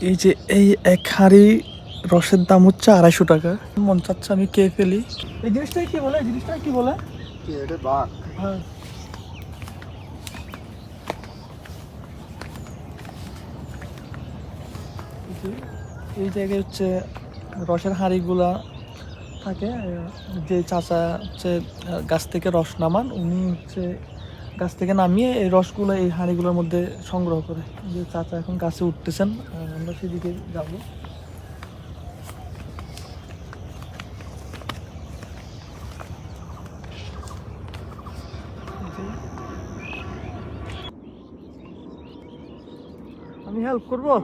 এই যে এই এক হাঁড়ি রসের দাম হচ্ছে 250 টাকা। মন চাচ্ছে আমি খেয়ে ফেলি। এই জিনিসটাই কি বলে? এই জিনিসটাই কি বলে? হ্যাঁ, এই জায়গায় হচ্ছে রসের হাঁড়িগুলা থাকে। যে চাচা হচ্ছে গাছ থেকে রস নামান, উনি হচ্ছে গাছ থেকে নামিয়ে এই রসগুলো এই হাঁড়িগুলোর মধ্যে সংগ্রহ করে। যে চাচা এখন গাছে উঠতেছেন, আমরা সেদিকে যাব। আমি হেল্প করবো?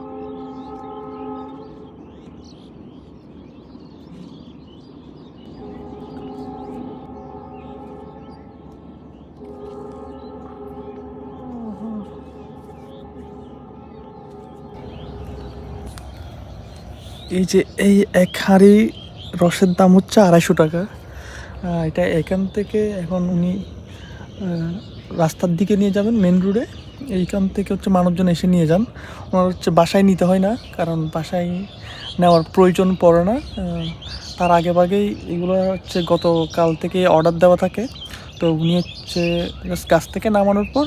এই যে এই এক হাঁড়ি রসের দাম হচ্ছে 250 টাকা। এটা এখান থেকে এখন উনি রাস্তার দিকে নিয়ে যাবেন, মেন রোডে। এইখান থেকে হচ্ছে মানুষজন এসে নিয়ে যান। ওনার হচ্ছে বাসায় নিতে হয় না, কারণ বাসায় নেওয়ার প্রয়োজন পড়ে না। তার আগে ভাগেই এগুলো হচ্ছে গতকাল থেকে অর্ডার দেওয়া থাকে। তো উনি হচ্ছে গাছ থেকে নামানোর পর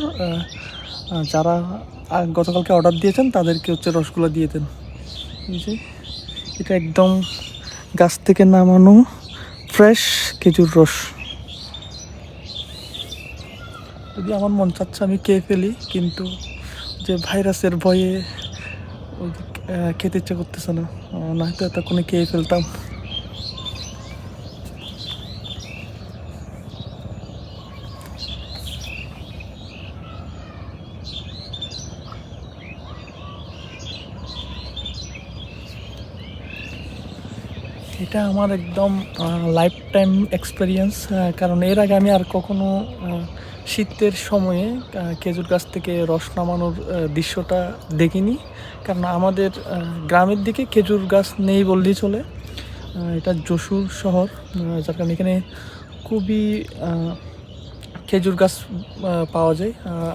যারা গতকালকে অর্ডার দিয়েছেন তাদেরকে হচ্ছে রসগুলো দিয়ে দেন। এই যে এটা একদম গাছ থেকে নামানো ফ্রেশ খেজুর রস। যদি আমার মন চাচ্ছে আমি খেয়ে ফেলি, কিন্তু যে ভাইরাসের ভয়ে খেতে ইচ্ছা করতেছে না, নয়তো এতক্ষণে খেয়ে ফেলতাম। এটা আমার একদম লাইফ টাইম এক্সপিরিয়েন্স, কারণ এর আগে আমি আর কখনো শীতের সময়ে খেজুর গাছ থেকে রস নামানোর দৃশ্যটা দেখিনি। কারণ আমাদের গ্রামের দিকে খেজুর গাছ নেই বললেই চলে। এটা যশোর শহর, যার কারণে এখানে খুবই খেজুর গাছ পাওয়া যায়।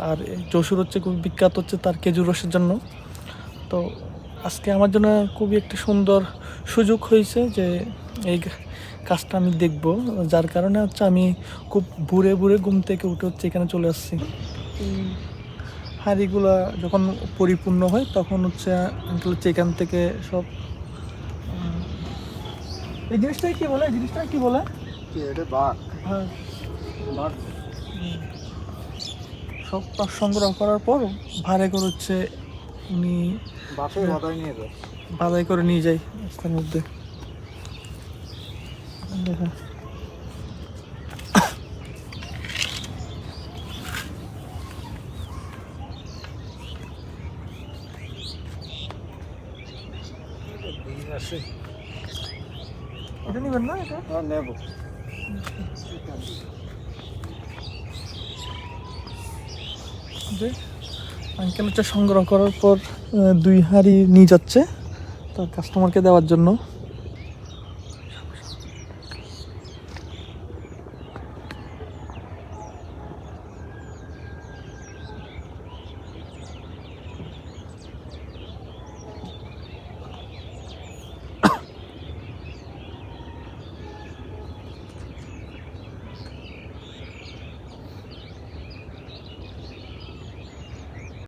আর যশোর হচ্ছে খুব বিখ্যাত হচ্ছে তার খেজুর রসের জন্য। তো আজকে আমার জন্য খুবই একটা সুন্দর সুযোগ হয়েছে যে এই কাজটা আমি দেখব, যার কারণে হচ্ছে আমি খুব ভোরে ভোরে ঘুম থেকে উঠে হচ্ছে এখানে চলে আসছি। এই হাঁড়িগুলা যখন পরিপূর্ণ হয় তখন হচ্ছে এখান থেকে সব এই জিনিসটাই কি বলে? এই জিনিসটা কি বলে? হ্যাঁ, সব সংগ্রহ করার পর ভাড়ে করে হচ্ছে উনি বাধাই করে নিয়ে যায় রাস্তার মধ্যে। দেখা এটা নিবেন না? এটা নেব। যে আঙ্কেল হচ্ছে সংগ্রহ করার পর 2 হাঁড়ি নিয়ে যাচ্ছে তার কাস্টমারকে দেওয়ার জন্য।